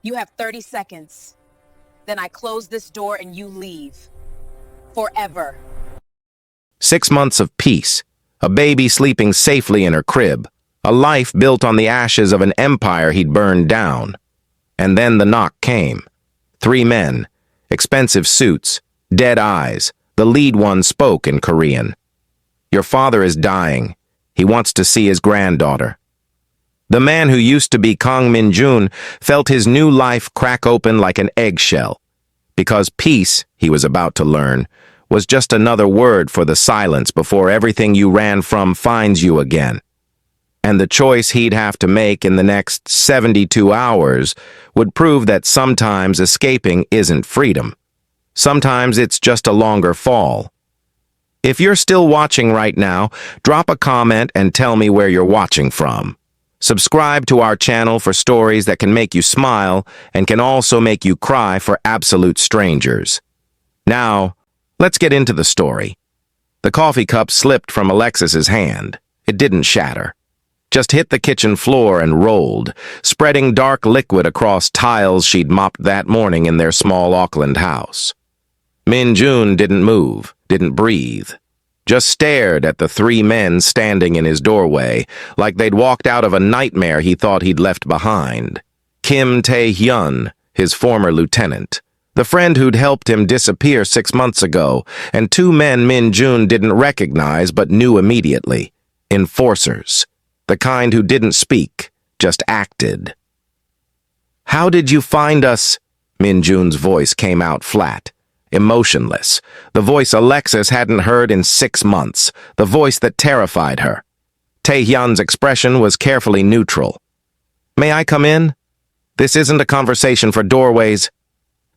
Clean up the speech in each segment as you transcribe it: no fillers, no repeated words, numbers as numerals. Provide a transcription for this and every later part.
You have 30 seconds. Then I close this door and you leave. Forever. 6 months of peace, a baby sleeping safely in her crib, a life built on the ashes of an empire he'd burned down. And then the knock came. 3 men, expensive suits, dead eyes. The lead one spoke in Korean. "Your father is dying. He wants to see his granddaughter." The man who used to be Kang Min-jun felt his new life crack open like an eggshell. Because peace, he was about to learn, was just another word for the silence before everything you ran from finds you again. And the choice he'd have to make in the next 72 hours would prove that sometimes escaping isn't freedom. Sometimes it's just a longer fall. If you're still watching right now, drop a comment and tell me where you're watching from. Subscribe to our channel for stories that can make you smile and can also make you cry for absolute strangers. Now, let's get into the story. The coffee cup slipped from Alexis's hand. It didn't shatter. Just hit the kitchen floor and rolled, spreading dark liquid across tiles she'd mopped that morning in their small Auckland house. Min-jun didn't move, didn't breathe, just stared at the 3 men standing in his doorway, like they'd walked out of a nightmare he thought he'd left behind. Kim Tae-hyun, his former lieutenant, the friend who'd helped him disappear 6 months ago, and 2 men Min-jun didn't recognize but knew immediately. Enforcers. The kind who didn't speak, just acted. "How did you find us?" Min-jun's voice came out flat, emotionless, the voice Alexis hadn't heard in 6 months, the voice that terrified her. Tae-hyun's expression was carefully neutral. "May I come in? This isn't a conversation for doorways."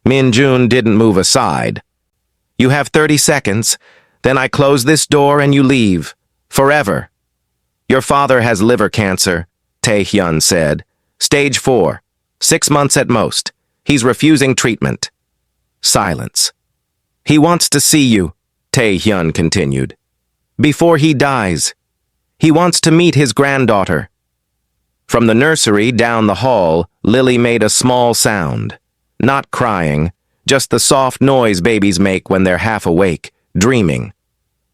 Min-jun didn't move aside. "You have 30 seconds, then I close this door and you leave. Forever." "Your father has liver cancer," Tae-hyun said. "Stage 4. 6 months at most. He's refusing treatment." Silence. "He wants to see you," Tae-hyun continued. "Before he dies. He wants to meet his granddaughter." From the nursery down the hall, Lily made a small sound. Not crying, just the soft noise babies make when they're half awake, dreaming.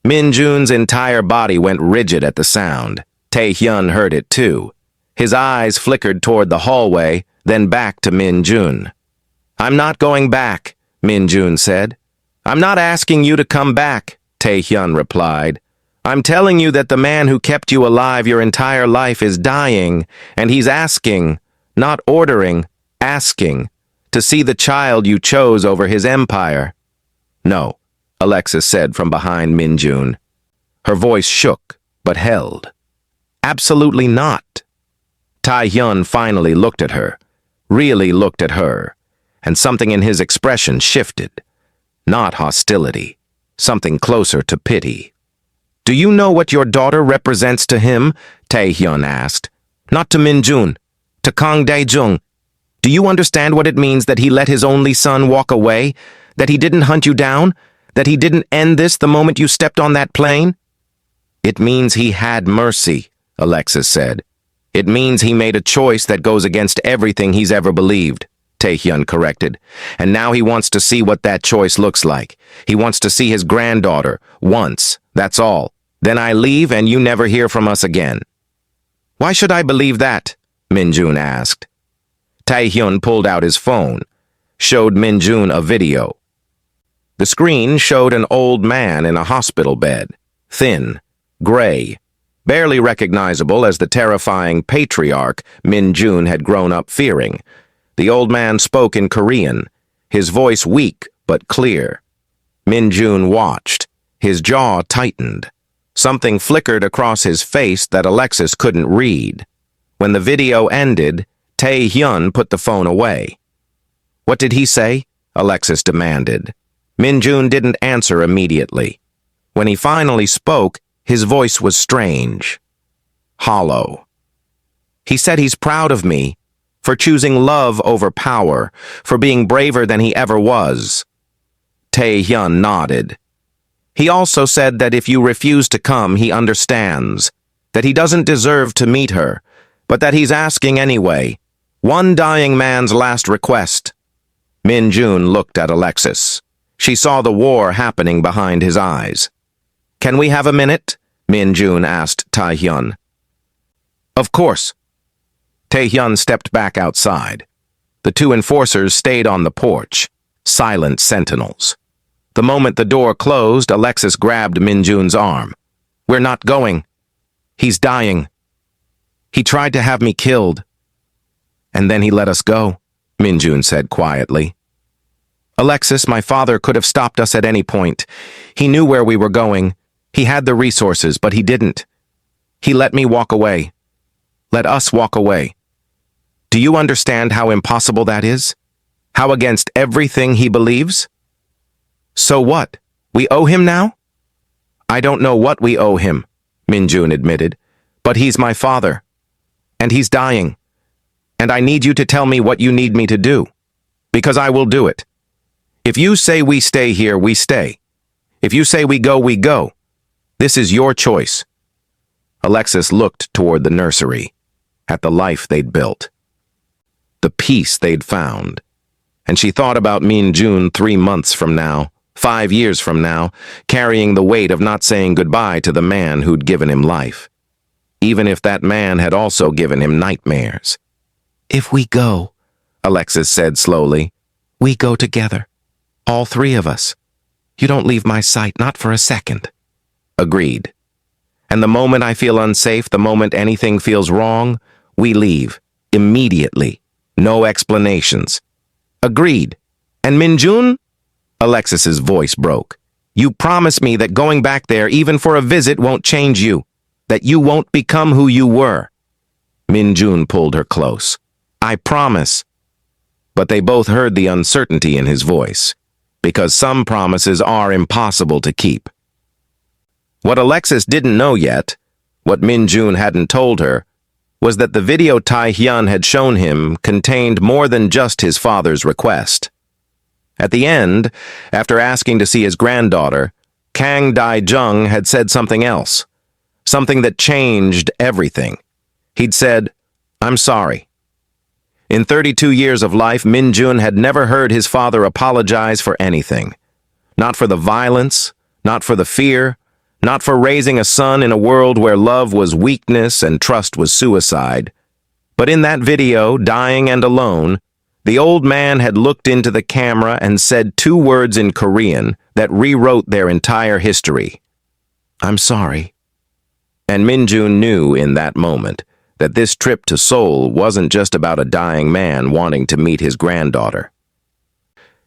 Min-jun's entire body went rigid at the sound. Tae-hyun heard it too. His eyes flickered toward the hallway, then back to Min-jun. "I'm not going back," Min-jun said. "I'm not asking you to come back," Tae-hyun replied. "I'm telling you that the man who kept you alive your entire life is dying, and he's asking, not ordering, asking, to see the child you chose over his empire." "No," Alexis said from behind Min-jun. Her voice shook, but held. "Absolutely not." Tae-hyun finally looked at her, really looked at her, and something in his expression shifted. Not hostility, something closer to pity. "Do you know what your daughter represents to him?" Tae-hyun asked. "Not to Min-jun, to Kang Dae-jung. Do you understand what it means that he let his only son walk away? That he didn't hunt you down? That he didn't end this the moment you stepped on that plane?" "It means he had mercy," Alexis said. "It means he made a choice that goes against everything he's ever believed," Tae-hyun corrected. "And now he wants to see what that choice looks like. He wants to see his granddaughter, once, that's all. Then I leave and you never hear from us again." "Why should I believe that?" Min-jun asked. Tae-hyun pulled out his phone, showed Min-jun a video. The screen showed an old man in a hospital bed, thin, gray, barely recognizable as the terrifying patriarch Min-jun had grown up fearing. The old man spoke in Korean, his voice weak but clear. Min-jun watched, his jaw tightened. Something flickered across his face that Alexis couldn't read. When the video ended, Tae-hyun put the phone away. "What did he say?" Alexis demanded. Min-jun didn't answer immediately. When he finally spoke, his voice was strange, hollow. "He said he's proud of me, for choosing love over power, for being braver than he ever was." Tae-hyun nodded. "He also said that if you refuse to come, he understands, that he doesn't deserve to meet her, but that he's asking anyway. One dying man's last request. Min Jun looked at Alexis. She saw the war happening behind his eyes. Can we have a minute? Min Jun asked Tae-hyun. Of course. Tae-hyun stepped back outside. The two enforcers stayed on the porch, silent sentinels. The moment the door closed, Alexis grabbed Min Jun's arm. We're not going. He's dying. He tried to have me killed. And then he let us go, Min Jun said quietly. Alexis, my father could have stopped us at any point. He knew where we were going. He had the resources, but he didn't. He let me walk away. Let us walk away. Do you understand how impossible that is? How against everything he believes? So what? We owe him now? I don't know what we owe him, Min Jun admitted, but he's my father. And he's dying. And I need you to tell me what you need me to do. Because I will do it. If you say we stay here, we stay. If you say we go, we go. This is your choice. Alexis looked toward the nursery, at the life they'd built, the peace they'd found. And she thought about Min Jun 3 months from now, 5 years from now, carrying the weight of not saying goodbye to the man who'd given him life. Even if that man had also given him nightmares. If we go, Alexis said slowly, we go together. All 3 of us. You don't leave my sight, not for a second. Agreed. And the moment I feel unsafe, the moment anything feels wrong, we leave. Immediately. No explanations. Agreed. And Min Jun? Alexis's voice broke. You promise me that going back there, even for a visit, won't change you. That you won't become who you were. Min Jun pulled her close. I promise. But they both heard the uncertainty in his voice, because some promises are impossible to keep. What Alexis didn't know yet, what Min Jun hadn't told her, was that the video Tae-hyun had shown him contained more than just his father's request. At the end, after asking to see his granddaughter, Kang Dae-jung had said something else, something that changed everything. He'd said, I'm sorry. In 32 years of life, Min Jun had never heard his father apologize for anything. Not for the violence, not for the fear, not for raising a son in a world where love was weakness and trust was suicide. But in that video, dying and alone, the old man had looked into the camera and said 2 words in Korean that rewrote their entire history. I'm sorry. And Min Jun knew in that moment that this trip to Seoul wasn't just about a dying man wanting to meet his granddaughter.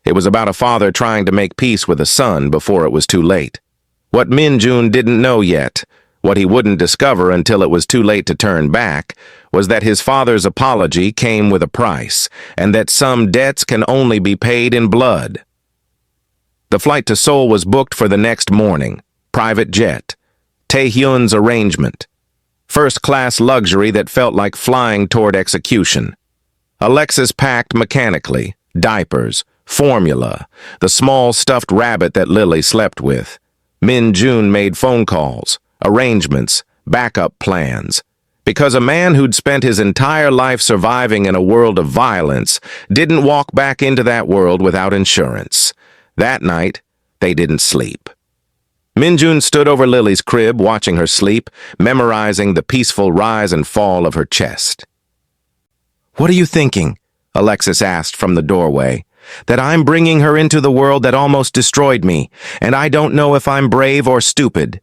It was about a father trying to make peace with a son before it was too late. What Min Jun didn't know yet, what he wouldn't discover until it was too late to turn back, was that his father's apology came with a price, and that some debts can only be paid in blood. The flight to Seoul was booked for the next morning, private jet, Tae-hyun's arrangement, first-class luxury that felt like flying toward execution. Alexis packed mechanically, diapers, formula, the small stuffed rabbit that Lily slept with. Min Jun made phone calls, arrangements, backup plans, because a man who'd spent his entire life surviving in a world of violence didn't walk back into that world without insurance. That night, they didn't sleep. Min Jun stood over Lily's crib, watching her sleep, memorizing the peaceful rise and fall of her chest. What are you thinking? Alexis asked from the doorway. That I'm bringing her into the world that almost destroyed me, and I don't know if I'm brave or stupid.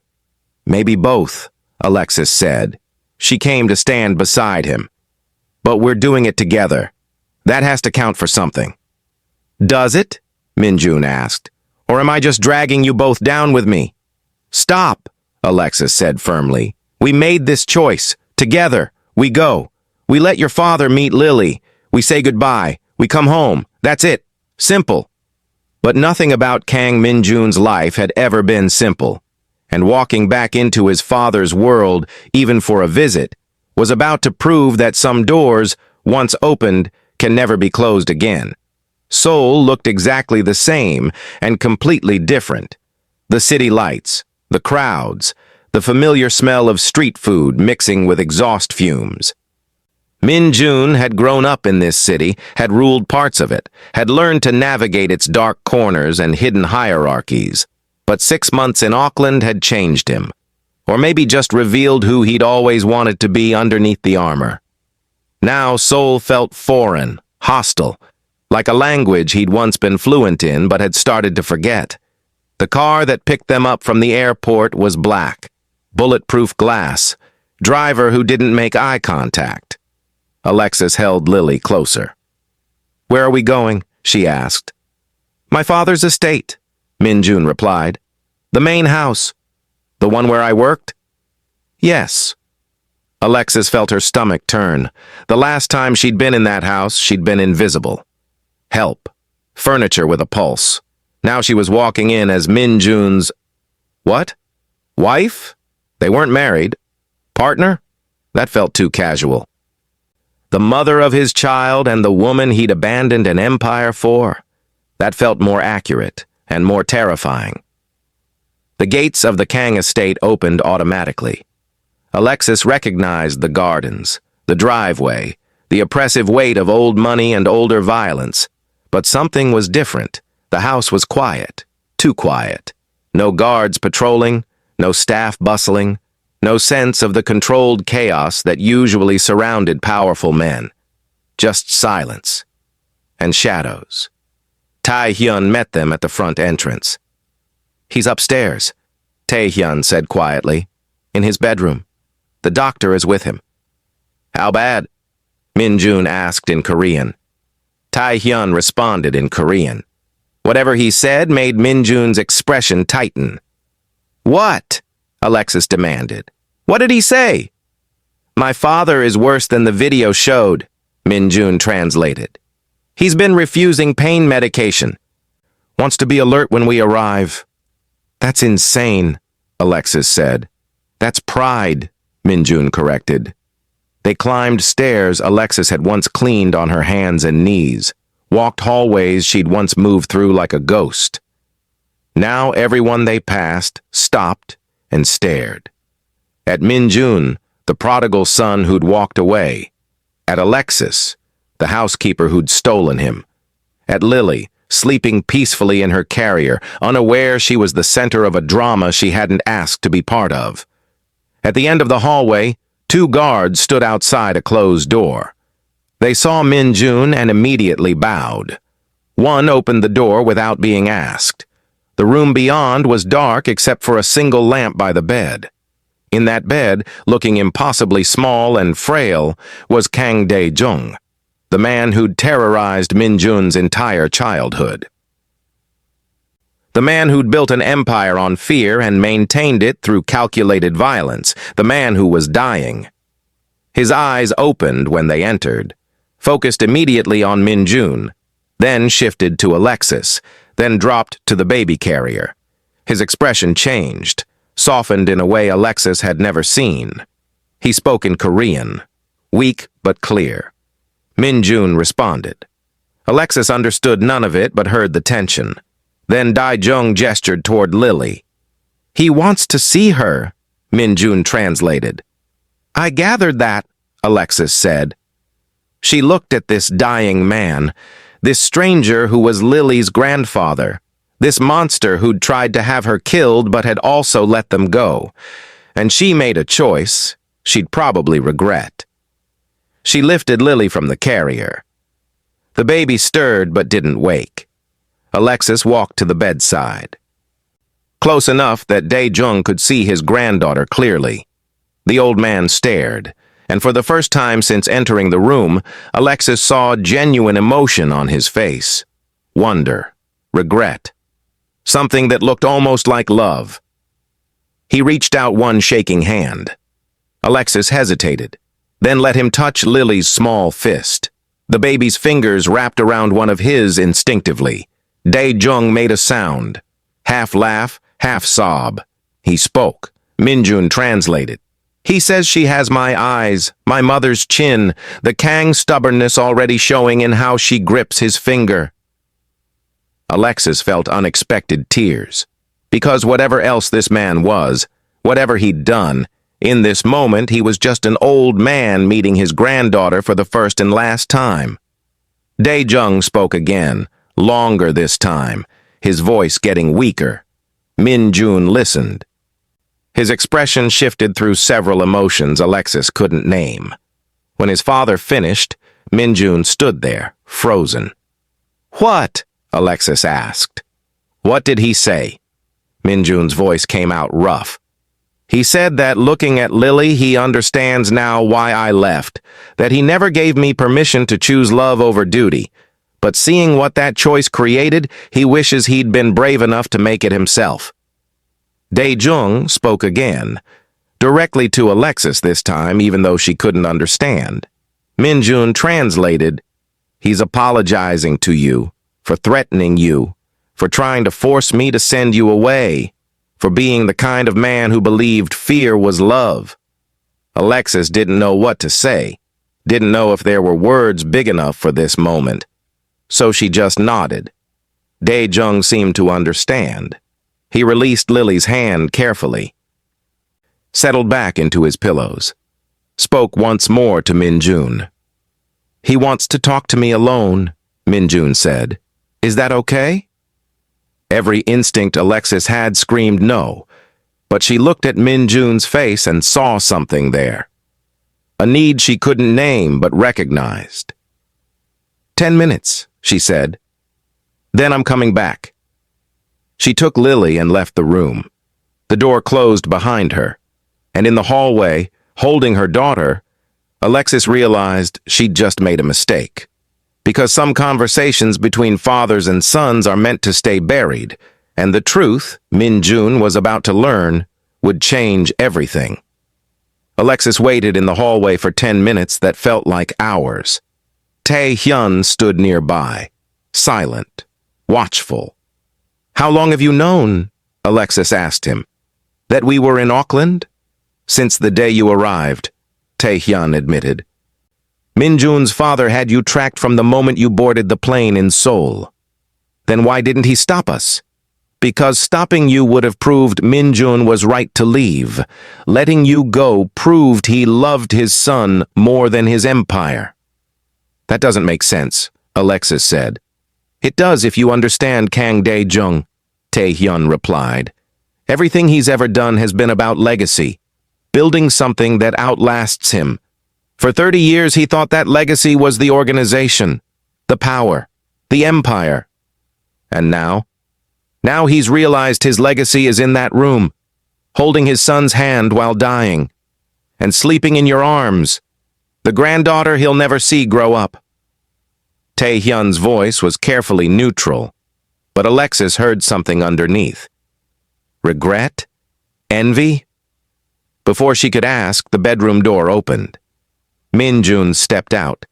Maybe both, Alexis said. She came to stand beside him. But we're doing it together. That has to count for something. Does it? Min Jun asked. Or am I just dragging you both down with me? Stop, Alexis said firmly. We made this choice. Together. We go. We let your father meet Lily. We say goodbye. We come home. That's it. Simple. But nothing about Kang Min Jun's life had ever been simple, and walking back into his father's world, even for a visit, was about to prove that some doors, once opened, can never be closed again. Seoul looked exactly the same and completely different. The city lights, the crowds, the familiar smell of street food mixing with exhaust fumes. Min-jun had grown up in this city, had ruled parts of it, had learned to navigate its dark corners and hidden hierarchies. But 6 months in Auckland had changed him. Or maybe just revealed who he'd always wanted to be underneath the armor. Now Seoul felt foreign, hostile, like a language he'd once been fluent in but had started to forget. The car that picked them up from the airport was black, bulletproof glass, driver who didn't make eye contact. Alexis held Lily closer. "Where are we going?" she asked. "My father's estate," Min-jun replied. "The main house." "The one where I worked?" "Yes." Alexis felt her stomach turn. The last time she'd been in that house, she'd been invisible. Help. Furniture with a pulse. Now she was walking in as Min-jun's... What? Wife? They weren't married. Partner? That felt too casual. The mother of his child and the woman he'd abandoned an empire for? That felt more accurate and more terrifying. The gates of the Kang estate opened automatically. Alexis recognized the gardens, the driveway, the oppressive weight of old money and older violence. But something was different. The house was quiet, too quiet. No guards patrolling, no staff bustling, no sense of the controlled chaos that usually surrounded powerful men. Just silence and shadows. Tae-hyun met them at the front entrance. "He's upstairs," Tae-hyun said quietly. "In his bedroom. The doctor is with him." "How bad?" Min-jun asked in Korean. Tae-hyun responded in Korean. Whatever he said made Min-jun's expression tighten. "What?" Alexis demanded. "What did he say?" "My father is worse than the video showed," Min-jun translated. "He's been refusing pain medication. Wants to be alert when we arrive." "That's insane," Alexis said. "That's pride," Min-jun corrected. They climbed stairs Alexis had once cleaned on her hands and knees, walked hallways she'd once moved through like a ghost. Now everyone they passed stopped and stared. At Min-jun, the prodigal son who'd walked away. At Alexis, the housekeeper who'd stolen him. At Lily, sleeping peacefully in her carrier, unaware she was the center of a drama she hadn't asked to be part of. At the end of the hallway, 2 guards stood outside a closed door. They saw Min-jun and immediately bowed. One opened the door without being asked. The room beyond was dark except for a single lamp by the bed. In that bed, looking impossibly small and frail, was Kang Dae-jung, the man who'd terrorized Min-jun's entire childhood. The man who'd built an empire on fear and maintained it through calculated violence, the man who was dying. His eyes opened when they entered, focused immediately on Min-jun, then shifted to Alexis, then dropped to the baby carrier. His expression changed, softened in a way Alexis had never seen. He spoke in Korean, weak but clear. Min-jun responded. Alexis understood none of it but heard the tension. Then Dae-jung gestured toward Lily. "He wants to see her," Min-jun translated. "I gathered that," Alexis said. She looked at this dying man, this stranger who was Lily's grandfather, this monster who'd tried to have her killed but had also let them go. And she made a choice she'd probably regret. She lifted Lily from the carrier. The baby stirred but didn't wake. Alexis walked to the bedside. Close enough that Dae-jung could see his granddaughter clearly. The old man stared, and for the first time since entering the room, Alexis saw genuine emotion on his face. Wonder, regret, something that looked almost like love. He reached out one shaking hand. Alexis hesitated, then let him touch Lily's small fist. The baby's fingers wrapped around one of his instinctively. Dae-jung made a sound, half laugh, half sob. He spoke. Min-jun translated. "He says she has my eyes, my mother's chin, the Kang stubbornness already showing in how she grips his finger." Alexis felt unexpected tears, because whatever else this man was, whatever he'd done, In this moment, he was just an old man meeting his granddaughter for the first and last time. Dae-jung spoke again, longer this time, his voice getting weaker. Min-jun listened. His expression shifted through several emotions Alexis couldn't name. When his father finished, Min-jun stood there, frozen. "What?" Alexis asked. "What did he say?" Min-jun's voice came out rough. "He said that looking at Lily, he understands now why I left, that he never gave me permission to choose love over duty, but seeing what that choice created, he wishes he'd been brave enough to make it himself." Dae-jung spoke again, directly to Alexis this time, even though she couldn't understand. Min-jun translated, "He's apologizing to you, for threatening you, for trying to force me to send you away, for being the kind of man who believed fear was love." Alexis didn't know what to say, didn't know if there were words big enough for this moment. So she just nodded. Dae-jung seemed to understand. He released Lily's hand carefully, settled back into his pillows, spoke once more to Min-jun. "He wants to talk to me alone," Min-jun said. "Is that okay?" Every instinct Alexis had screamed no, but she looked at Min-jun's face and saw something there. A need she couldn't name but recognized. "10 minutes," she said. "Then I'm coming back." She took Lily and left the room. The door closed behind her, and in the hallway, holding her daughter, Alexis realized she'd just made a mistake. Because some conversations between fathers and sons are meant to stay buried, and the truth Min-jun was about to learn would change everything. Alexis waited in the hallway for 10 minutes that felt like hours. Tae-hyun stood nearby, silent, watchful. "How long have you known?" Alexis asked him. "That we were in Auckland?" "Since the day you arrived," Tae-hyun admitted. "Min-jun's father had you tracked from the moment you boarded the plane in Seoul. Then why didn't he stop us?" "Because stopping you would have proved Min-jun was right to leave. Letting you go proved he loved his son more than his empire." "That doesn't make sense," Alexis said. "It does if you understand Kang Dae-jung," Tae-hyun replied. "Everything he's ever done has been about legacy, building something that outlasts him. For 30 years he thought that legacy was the organization, the power, the empire. And now? Now he's realized his legacy is in that room, holding his son's hand while dying, and sleeping in your arms, the granddaughter he'll never see grow up." Tae-hyun's voice was carefully neutral, but Alexis heard something underneath. Regret? Envy? Before she could ask, the bedroom door opened. Min-jun stepped out.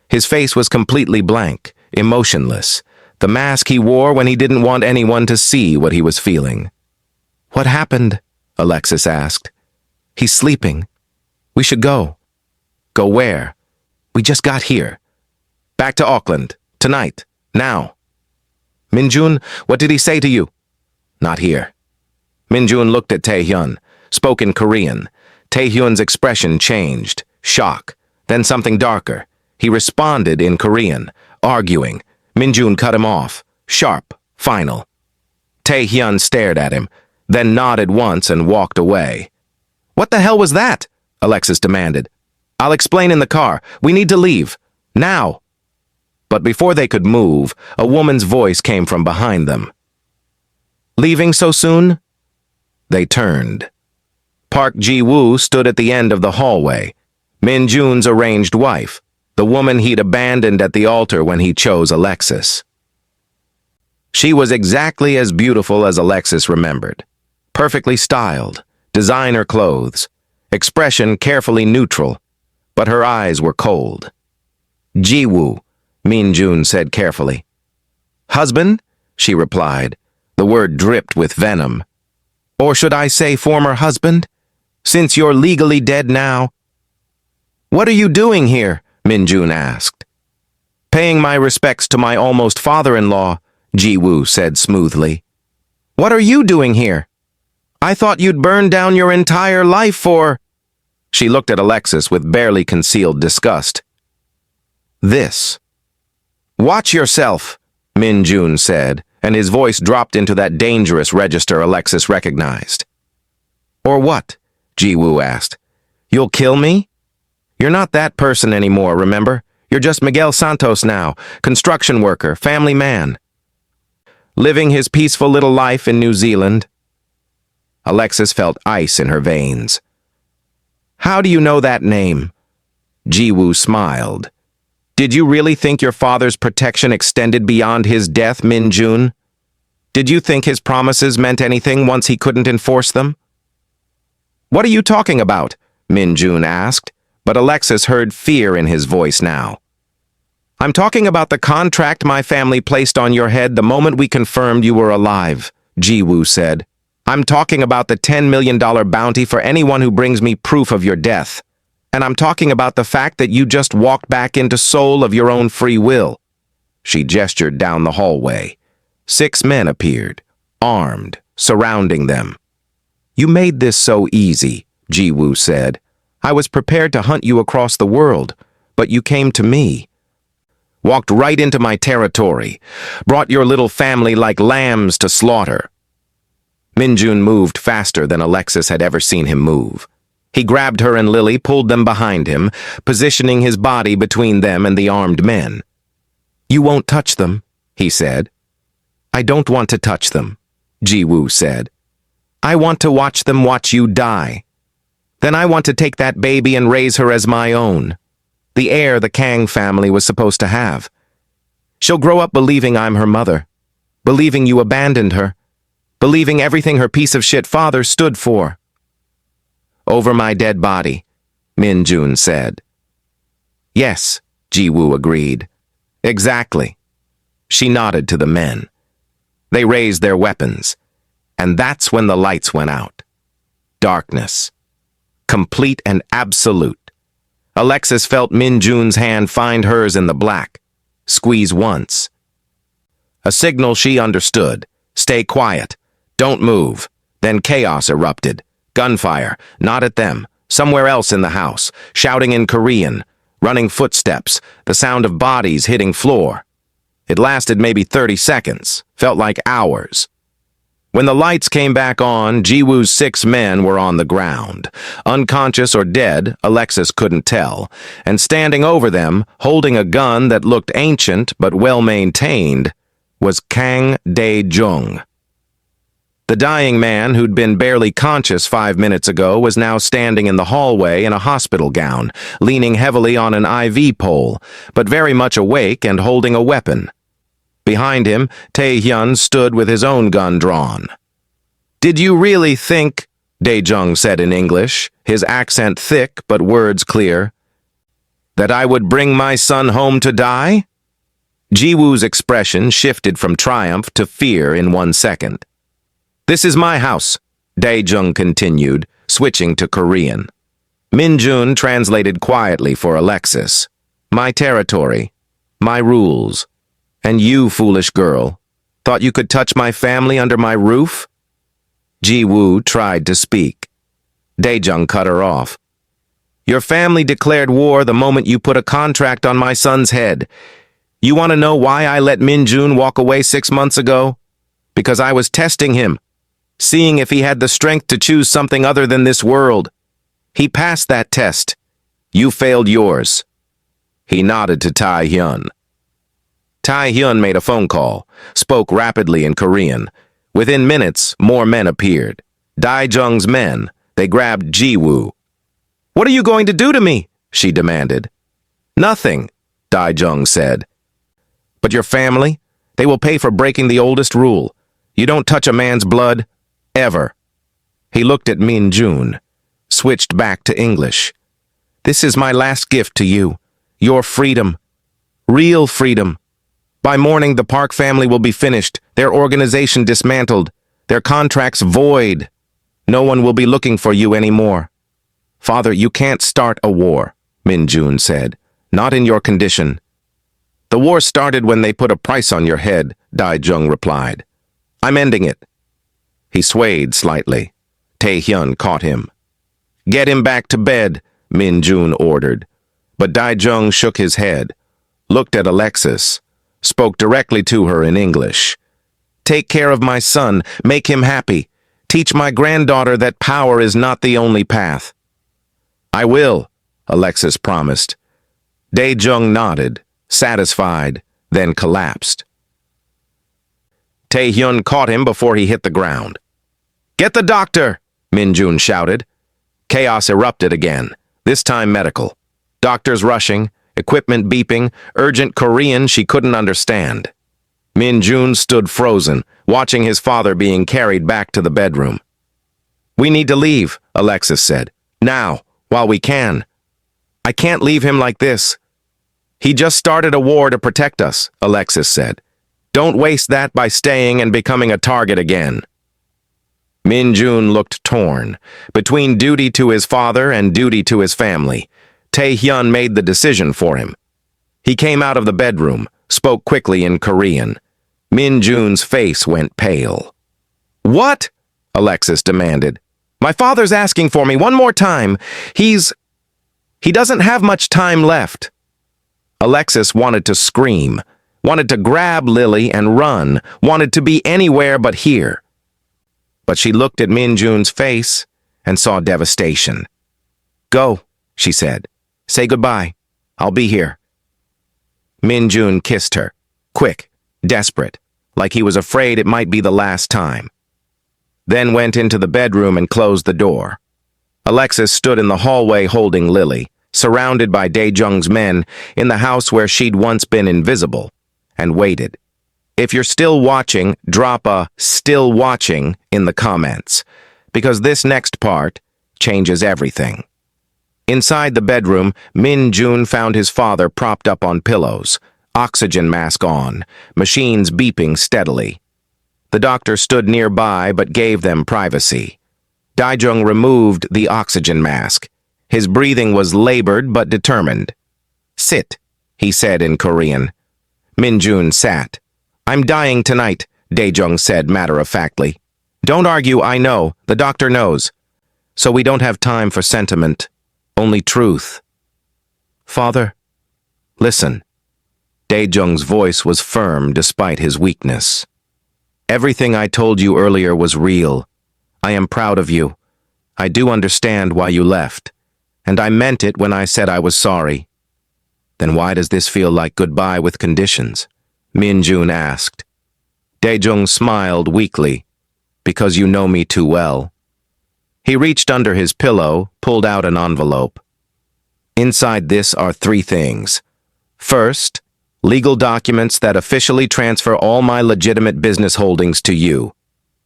His face was completely blank, emotionless, the mask he wore when he didn't want anyone to see what he was feeling. "What happened?" Alexis asked. "He's sleeping. We should go." "Go where?" "We just got here. Back to Auckland. Tonight. Now." "Min-jun, what did he say to you?" "Not here." Min-jun looked at Tae-hyun, spoke in Korean. Tae-hyun's expression changed. Shock, then something darker. He responded in Korean, arguing. Min-jun cut him off, sharp, final. Tae-hyun stared at him, then nodded once and walked away. "What the hell was that?" Alexis demanded. "I'll explain in the car. We need to leave. Now." But before they could move, a woman's voice came from behind them. "Leaving so soon?" They turned. Park Ji-woo stood at the end of the hallway, Min-jun's arranged wife, the woman he'd abandoned at the altar when he chose Alexis. She was exactly as beautiful as Alexis remembered. Perfectly styled, designer clothes, expression carefully neutral, but her eyes were cold. "Ji-woo," Min-jun said carefully. "Husband?" she replied. The word dripped with venom. "Or should I say former husband? Since you're legally dead now." "What are you doing here?" Min-jun asked. "Paying my respects to my almost father-in-law," Ji-woo said smoothly. "What are you doing here?" I thought you'd burn down your entire life for—" She looked at Alexis with barely concealed disgust. "This." "Watch yourself," Min Jun said, and his voice dropped into that dangerous register Alexis recognized. "Or what?" Ji-woo asked. "You'll kill me? You're not that person anymore, remember? You're just Miguel Santos now, construction worker, family man. Living his peaceful little life in New Zealand." Alexis felt ice in her veins. "How do you know that name?" Ji-woo smiled. "Did you really think your father's protection extended beyond his death, Min Jun? Did you think his promises meant anything once he couldn't enforce them?" "What are you talking about?" Min Jun asked, but Alexis heard fear in his voice now. "I'm talking about the contract my family placed on your head the moment we confirmed you were alive," Ji-woo said. "I'm talking about the $10 million bounty for anyone who brings me proof of your death. And I'm talking about the fact that you just walked back into Seoul of your own free will." She gestured down the hallway. 6 men appeared, armed, surrounding them. "You made this so easy," Ji-woo said. "I was prepared to hunt you across the world, but you came to me. Walked right into my territory, brought your little family like lambs to slaughter." Min Jun moved faster than Alexis had ever seen him move. He grabbed her and Lily, pulled them behind him, positioning his body between them and the armed men. "You won't touch them," he said. "I don't want to touch them," Ji-woo said. "I want to watch them watch you die. Then I want to take that baby and raise her as my own. The heir the Kang family was supposed to have. She'll grow up believing I'm her mother, believing you abandoned her, believing everything her piece of shit father stood for." "Over my dead body," Min Jun said. "Yes," Ji-woo agreed. "Exactly." She nodded to the men. They raised their weapons, and that's when the lights went out. Darkness. Complete and absolute. Alexis felt Min Jun's hand find hers in the black. Squeeze once. A signal she understood. Stay quiet. Don't move. Then chaos erupted. Gunfire, not at them, somewhere else in the house, shouting in Korean, running footsteps, the sound of bodies hitting floor. It lasted maybe 30 seconds, felt like hours. When the lights came back on, Ji-woo's 6 men were on the ground. Unconscious or dead, Alexis couldn't tell, and standing over them, holding a gun that looked ancient but well-maintained, was Kang Dae-jung. The dying man, who'd been barely conscious 5 minutes ago, was now standing in the hallway in a hospital gown, leaning heavily on an IV pole, but very much awake and holding a weapon. Behind him, Tae-hyun stood with his own gun drawn. "Did you really think," Dae-jung said in English, his accent thick but words clear, "that I would bring my son home to die?" Ji-woo's expression shifted from triumph to fear in 1 second. "This is my house," Dae-jung continued, switching to Korean. Min Jun translated quietly for Alexis. "My territory. My rules. And you, foolish girl, thought you could touch my family under my roof?" Ji-woo tried to speak. Dae-jung cut her off. "Your family declared war the moment you put a contract on my son's head. You want to know why I let Min Jun walk away 6 months ago? Because I was testing him, seeing if he had the strength to choose something other than this world. He passed that test. You failed yours." He nodded to Tae-hyun. Tae-hyun made a phone call, spoke rapidly in Korean. Within minutes, more men appeared. Dae-jung's men. They grabbed Ji-woo. "What are you going to do to me?" she demanded. "Nothing," Dae-jung said. "But your family? They will pay for breaking the oldest rule. You don't touch a man's blood. Ever." He looked at Min Jun, switched back to English. "This is my last gift to you. Your freedom. Real freedom. By morning, the Park family will be finished, their organization dismantled, their contracts void. No one will be looking for you anymore. Father, you can't start a war," Min Jun said. "Not in your condition." "The war started when they put a price on your head," Dae-jung replied. "I'm ending it." He swayed slightly. Tae-hyun caught him. "Get him back to bed," Min-jun ordered. But Dae-jung shook his head, looked at Alexis, spoke directly to her in English. "Take care of my son, make him happy. Teach my granddaughter that power is not the only path." "I will," Alexis promised. Dae-jung nodded, satisfied, then collapsed. Tae-hyun caught him before he hit the ground. "Get the doctor!" Min-jun shouted. Chaos erupted again, this time medical. Doctors rushing, equipment beeping, urgent Korean she couldn't understand. Min-jun stood frozen, watching his father being carried back to the bedroom. "We need to leave," Alexis said. "Now, while we can. I can't leave him like this." "He just started a war to protect us," Alexis said. "Don't waste that by staying and becoming a target again." Min-jun looked torn, between duty to his father and duty to his family. Tae-hyun made the decision for him. He came out of the bedroom, spoke quickly in Korean. Min-jun's face went pale. "What?" Alexis demanded. "My father's asking for me one more time. He doesn't have much time left." Alexis wanted to scream, wanted to grab Lily and run, wanted to be anywhere but here. But she looked at Min-jun's face and saw devastation. "Go," she said. "Say goodbye. I'll be here." Min-jun kissed her, quick, desperate, like he was afraid it might be the last time. Then went into the bedroom and closed the door. Alexis stood in the hallway holding Lily, surrounded by Dae-jung's men in the house where she'd once been invisible, and waited. If you're still watching, drop a "still watching" in the comments, because this next part changes everything. Inside the bedroom, Min-jun found his father propped up on pillows, oxygen mask on, machines beeping steadily. The doctor stood nearby but gave them privacy. Dae-jung removed the oxygen mask. His breathing was labored but determined. "Sit," he said in Korean. Min-jun sat. "I'm dying tonight," Dae-jung said matter-of-factly. "Don't argue, I know. The doctor knows. So we don't have time for sentiment. Only truth." "Father, listen." Dae-jung's voice was firm despite his weakness. "Everything I told you earlier was real. I am proud of you. I do understand why you left. And I meant it when I said I was sorry." "Then why does this feel like goodbye with conditions?" Min-jun asked. Dae-jung smiled weakly. "Because you know me too well." He reached under his pillow, pulled out an envelope. Inside this are 3 things. First, legal documents that officially transfer all my legitimate business holdings to you.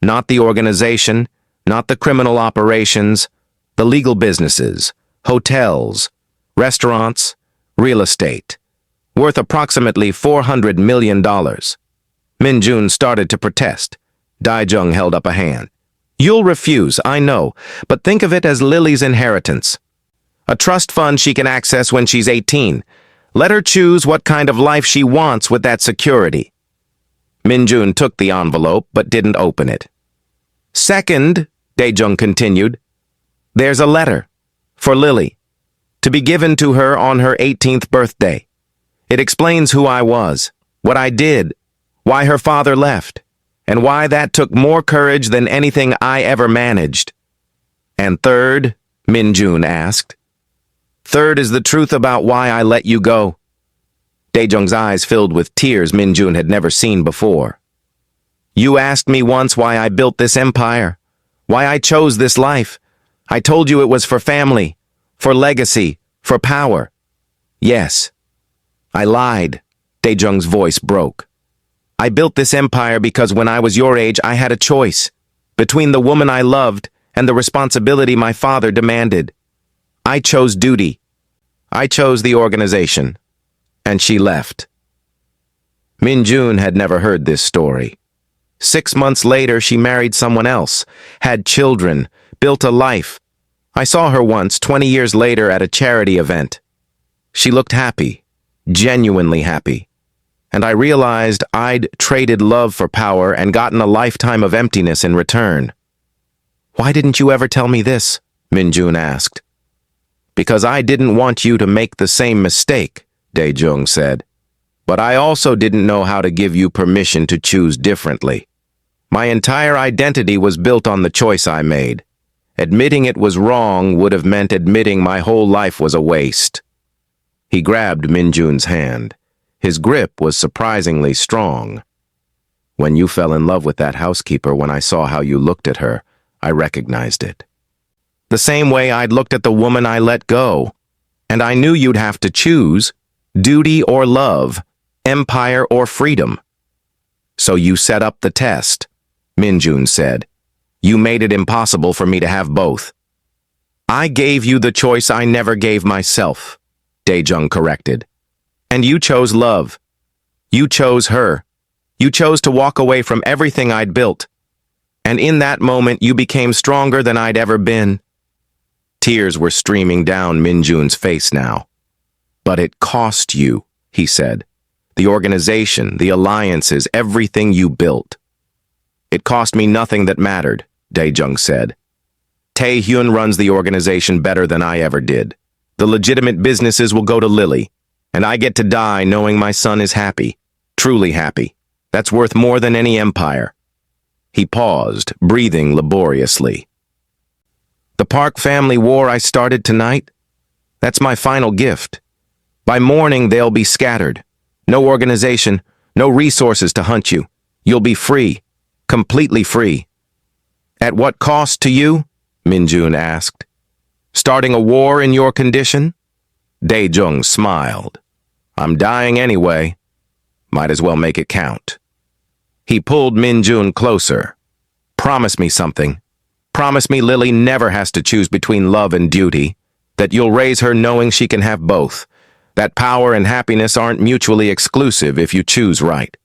Not the organization, not the criminal operations, the legal businesses, hotels, restaurants, real estate, worth approximately $400 million. Min-jun started to protest. Dae-jung held up a hand. "You'll refuse, I know, but think of it as Lily's inheritance. A trust fund she can access when she's 18. Let her choose what kind of life she wants with that security." Min-jun took the envelope but didn't open it. "Second," Dae-jung continued, "there's a letter for Lily, to be given to her on her 18th birthday. It explains who I was, what I did, why her father left, and why that took more courage than anything I ever managed." "And third?" Min-jun asked. "Third is the truth about why I let you go." Dae-jung's eyes filled with tears Min-jun had never seen before. "You asked me once why I built this empire, why I chose this life. I told you it was for family, for legacy, for power. Yes, I lied." Dae-jung's voice broke. "I built this empire because when I was your age, I had a choice between the woman I loved and the responsibility my father demanded. I chose duty. I chose the organization. And she left." Min-jun had never heard this story. 6 months later, she married someone else, had children, built a life. I saw her once, 20 years later, at a charity event. She looked happy, genuinely happy. And I realized I'd traded love for power and gotten a lifetime of emptiness in return. Why didn't you ever tell me this? Minjun asked. Because I didn't want you to make the same mistake, Dae-jung said. But I also didn't know how to give you permission to choose differently. My entire identity was built on the choice I made. Admitting it was wrong would have meant admitting my whole life was a waste. He grabbed Minjun's hand. His grip was surprisingly strong. When you fell in love with that housekeeper, when I saw how you looked at her, I recognized it. The same way I'd looked at the woman I let go. And I knew you'd have to choose, duty or love, empire or freedom. So you set up the test, Minjun said. You made it impossible for me to have both. I gave you the choice I never gave myself, Dae-jung corrected. And you chose love. You chose her. You chose to walk away from everything I'd built. And in that moment, you became stronger than I'd ever been. Tears were streaming down Minjun's face now. But it cost you, he said. The organization, the alliances, everything you built. It cost me nothing that mattered, Dae-jung said. Tae-hyun runs the organization better than I ever did. The legitimate businesses will go to Lily, and I get to die knowing my son is happy, truly happy. That's worth more than any empire. He paused, breathing laboriously. The Park family war I started tonight? That's my final gift. By morning, they'll be scattered. No organization, no resources to hunt you. You'll be free, completely free. At what cost to you? Minjun asked. Starting a war in your condition? Dae-jung smiled. I'm dying anyway. Might as well make it count. He pulled Minjun closer. Promise me something. Promise me Lily never has to choose between love and duty. That you'll raise her knowing she can have both. That power and happiness aren't mutually exclusive if you choose right.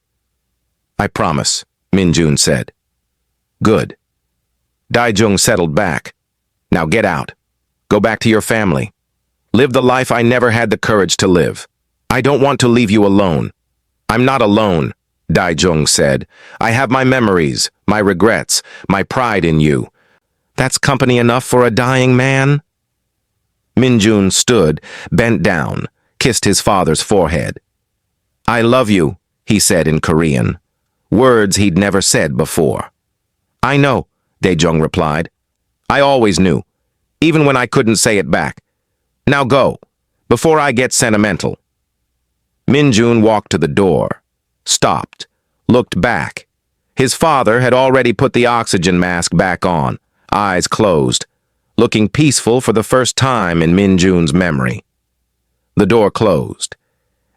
I promise, Minjun said. Good. Dae-jung settled back. Now get out. Go back to your family. Live the life I never had the courage to live. I don't want to leave you alone. I'm not alone, Dae-jung said. I have my memories, my regrets, my pride in you. That's company enough for a dying man? Minjun stood, bent down, kissed his father's forehead. I love you, he said in Korean. Words he'd never said before. I know, Dae-jung replied. I always knew, even when I couldn't say it back. Now go, before I get sentimental. Minjun walked to the door, stopped, looked back. His father had already put the oxygen mask back on, eyes closed, looking peaceful for the first time in Minjun's memory. The door closed,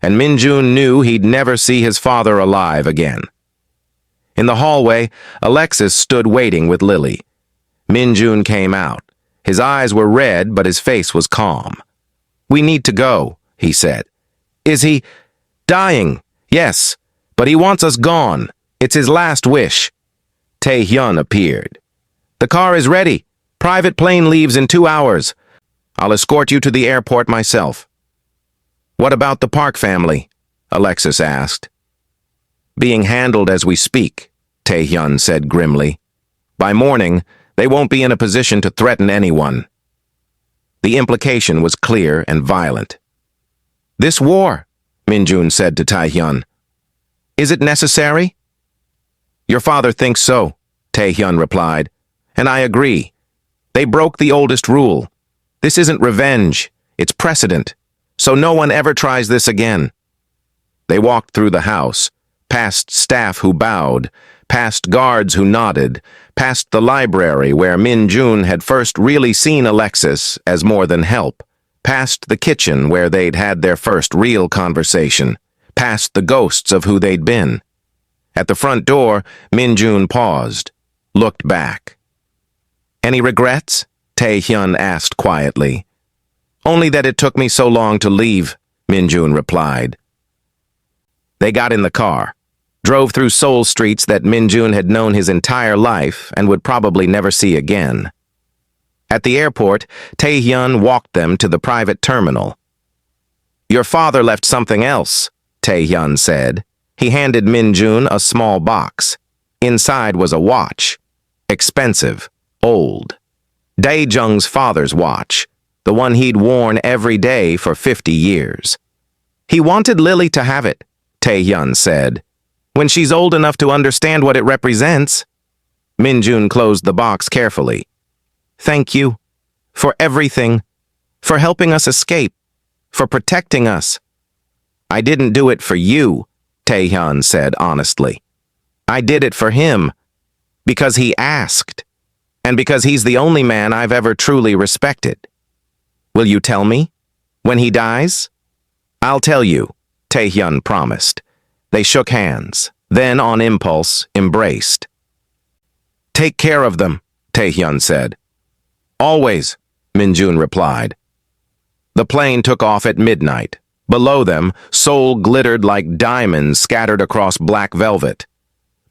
and Minjun knew he'd never see his father alive again. In the hallway, Alexis stood waiting with Lily. Minjun came out. His eyes were red, but his face was calm. We need to go, he said. Is he dying? Yes, but he wants us gone. It's his last wish. Tae-hyun appeared. The car is ready. Private plane leaves in 2 hours. I'll escort you to the airport myself. What about the Park family? Alexis asked. Being handled as we speak, Tae-hyun said grimly. By morning, they won't be in a position to threaten anyone. The implication was clear and violent. This war, Minjun said to Tae-hyun. Is it necessary? Your father thinks so, Tae-hyun replied, and I agree. They broke the oldest rule. This isn't revenge, it's precedent, so no one ever tries this again. They walked through the house, past staff who bowed, past guards who nodded, past the library where Minjun had first really seen Alexis as more than help, past the kitchen where they'd had their first real conversation, past the ghosts of who they'd been. At the front door, Minjun paused, looked back. Any regrets? Tae-hyun asked quietly. Only that it took me so long to leave, Minjun replied. They got in the car, drove through Seoul streets that Minjun had known his entire life and would probably never see again. At the airport, Tae-hyun walked them to the private terminal. Your father left something else, Tae-hyun said. He handed Minjun a small box. Inside was a watch. Expensive. old. Dae-jung's father's watch, the one he'd worn every day for 50 years. He wanted Lily to have it, Tae-hyun said, when she's old enough to understand what it represents. Min-jun closed the box carefully. Thank you. For everything. For helping us escape. For protecting us. I didn't do it for you, Tae-hyun said honestly. I did it for him. Because he asked. And because he's the only man I've ever truly respected. Will you tell me? When he dies? I'll tell you, Tae-hyun promised. They shook hands, then on impulse, embraced. Take care of them, Tae-hyun said. Always, Min-jun replied. The plane took off at midnight. Below them, Seoul glittered like diamonds scattered across black velvet.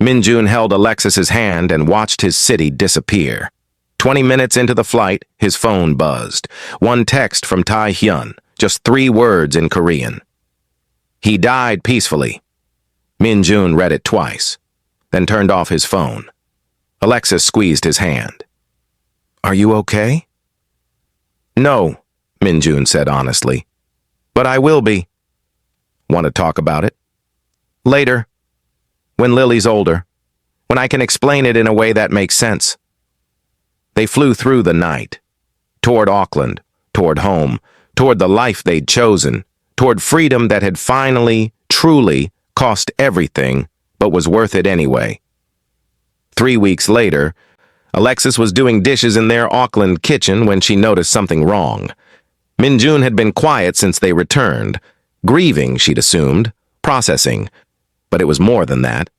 Min-jun held Alexis's hand and watched his city disappear. 20 minutes into the flight, his phone buzzed. One text from Tae-hyun, just 3 words in Korean. He died peacefully. Min-jun read it twice, then turned off his phone. Alexis squeezed his hand. Are you okay? No, Min-jun said honestly. But I will be. Want to talk about it? Later. When Lily's older. When I can explain it in a way that makes sense. They flew through the night. Toward Auckland. Toward home. Toward the life they'd chosen. Toward freedom that had finally, truly, cost everything, but was worth it anyway. 3 weeks later, Alexis was doing dishes in their Auckland kitchen when she noticed something wrong. Min-jun had been quiet since they returned, grieving, she'd assumed, processing, but it was more than that.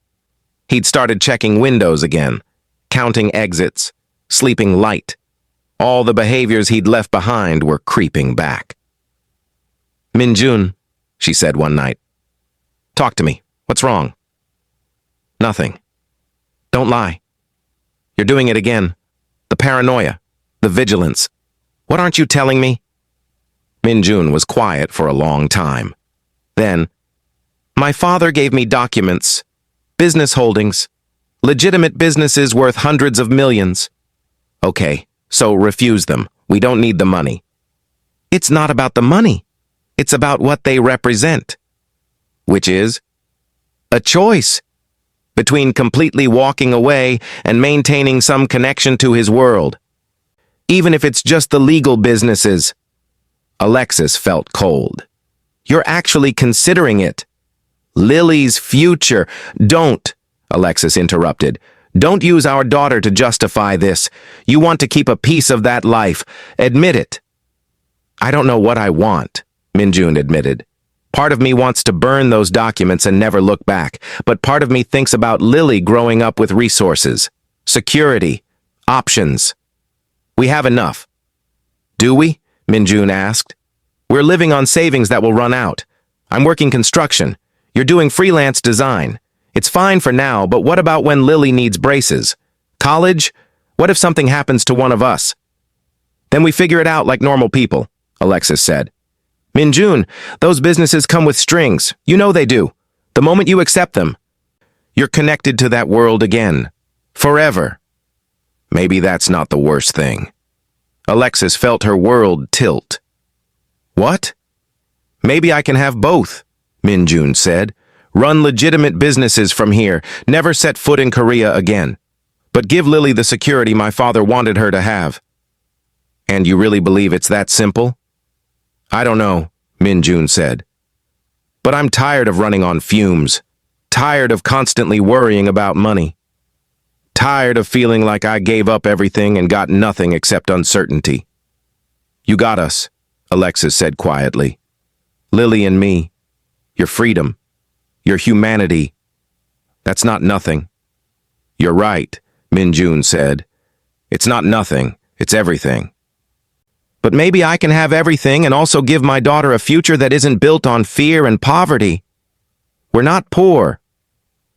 He'd started checking windows again, counting exits, sleeping light. All the behaviors he'd left behind were creeping back. Min-jun, she said one night. Talk to me. What's wrong? Nothing. Don't lie. You're doing it again. The paranoia. The vigilance. What aren't you telling me? Min-jun was quiet for a long time. Then, my father gave me documents, business holdings, legitimate businesses worth hundreds of millions. Okay, so refuse them. We don't need the money. It's not about the money. It's about what they represent. Which is a choice between completely walking away and maintaining some connection to his world. Even if it's just the legal businesses. Alexis felt cold. You're actually considering it. Lily's future. Don't, Alexis interrupted. Don't use our daughter to justify this. You want to keep a piece of that life. Admit it. I don't know what I want, Min-jun admitted. Part of me wants to burn those documents and never look back, but part of me thinks about Lily growing up with resources, security, options. We have enough. Do we? Min-jun asked. We're living on savings that will run out. I'm working construction. You're doing freelance design. It's fine for now, but what about when Lily needs braces? College? What if something happens to one of us? Then we figure it out like normal people, Alexis said. Min-jun, those businesses come with strings. You know they do. The moment you accept them, you're connected to that world again. Forever. Maybe that's not the worst thing. Alexis felt her world tilt. What? Maybe I can have both, Min-jun said. Run legitimate businesses from here, never set foot in Korea again. But give Lily the security my father wanted her to have. And you really believe it's that simple? I don't know, Min-jun said. But I'm tired of running on fumes. Tired of constantly worrying about money. Tired of feeling like I gave up everything and got nothing except uncertainty. You got us, Alexis said quietly. Lily and me. Your freedom. Your humanity. That's not nothing. You're right, Min-jun said. It's not nothing, it's everything. But maybe I can have everything and also give my daughter a future that isn't built on fear and poverty. We're not poor.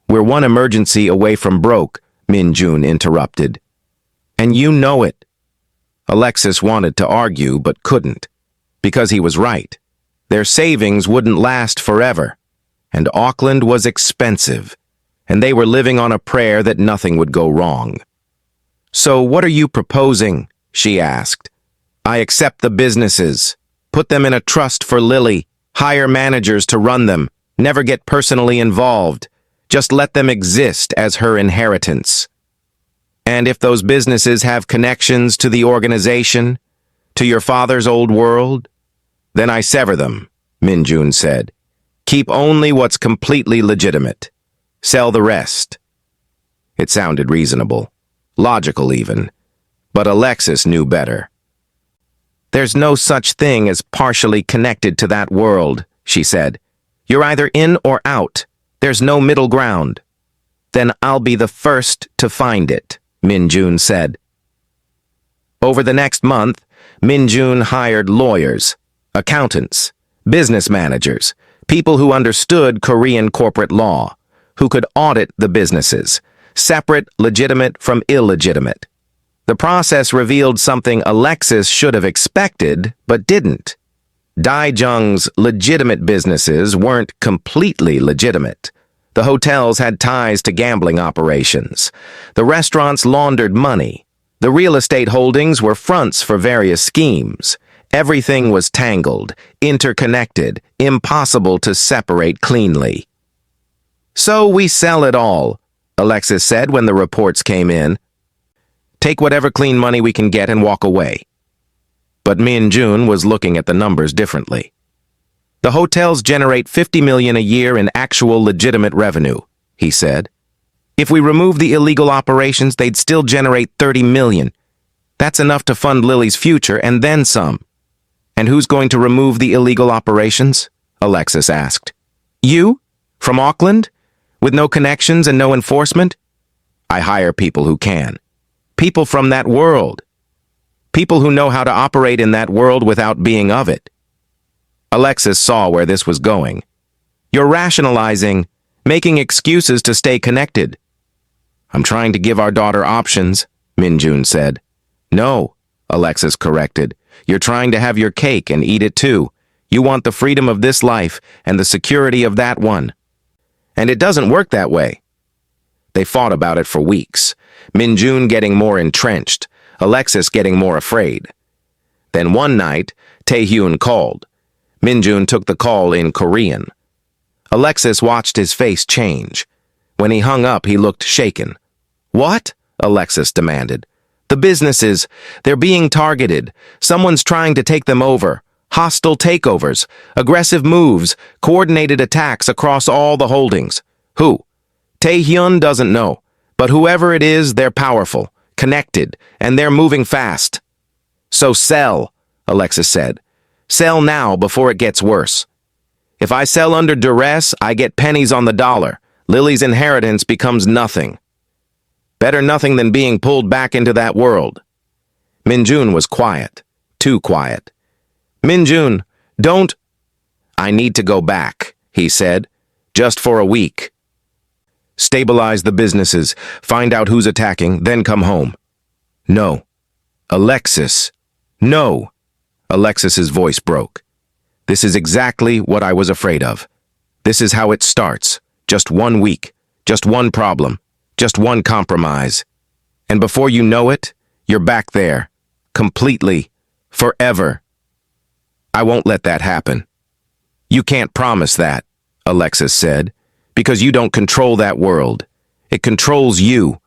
We're one emergency away from broke, Min-jun interrupted. And you know it. Alexis wanted to argue but couldn't, because he was right. Their savings wouldn't last forever, and Auckland was expensive, and they were living on a prayer that nothing would go wrong. So what are you proposing? She asked. I accept the businesses. Put them in a trust for Lily. Hire managers to run them. Never get personally involved. Just let them exist as her inheritance. And if those businesses have connections to the organization, to your father's old world, then I sever them, Min-jun said. Keep only what's completely legitimate. Sell the rest. It sounded reasonable, logical even, but Alexis knew better. There's no such thing as partially connected to that world, she said. You're either in or out. There's no middle ground. Then I'll be the first to find it, Min-jun said. Over the next month, Min-jun hired lawyers, accountants, business managers, people who understood Korean corporate law, who could audit the businesses, separate legitimate from illegitimate. The process revealed something Alexis should have expected, but didn't. Daijung's legitimate businesses weren't completely legitimate. The hotels had ties to gambling operations. The restaurants laundered money. The real estate holdings were fronts for various schemes. Everything was tangled, interconnected, impossible to separate cleanly. So we sell it all, Alexis said when the reports came in. Take whatever clean money we can get and walk away. But Min-jun was looking at the numbers differently. The hotels generate $50 million a year in actual legitimate revenue, he said. If we remove the illegal operations, they'd still generate $30 million. That's enough to fund Lily's future and then some. And who's going to remove the illegal operations? Alexis asked. You? From Auckland? With no connections and no enforcement? I hire people who can. People from that world. People who know how to operate in that world without being of it. Alexis saw where this was going. You're rationalizing, making excuses to stay connected. I'm trying to give our daughter options, Min-jun said. No, Alexis corrected. You're trying to have your cake and eat it too. You want the freedom of this life and the security of that one. And it doesn't work that way. They fought about it for weeks, Min-jun getting more entrenched, Alexis getting more afraid. Then one night, Tae-hyun called. Min-jun took the call in Korean. Alexis watched his face change. When he hung up, he looked shaken. What? Alexis demanded. The businesses, they're being targeted. Someone's trying to take them over. Hostile takeovers, aggressive moves, coordinated attacks across all the holdings. Who? Tae-hyun doesn't know, but whoever it is, they're powerful, connected, and they're moving fast. So sell, Alexis said. Sell now before it gets worse. If I sell under duress, I get pennies on the dollar. Lily's inheritance becomes nothing. Better nothing than being pulled back into that world. Min-jun was quiet, too quiet. Min-jun, don't... I need to go back, he said, just for a week. Stabilize the businesses, find out who's attacking, then come home. No. Alexis. No. Alexis's voice broke. This is exactly what I was afraid of. This is how it starts. Just 1 week. Just one problem. Just one compromise. And before you know it, you're back there. Completely. Forever. I won't let that happen. You can't promise that, Alexis said, because you don't control that world. It controls you.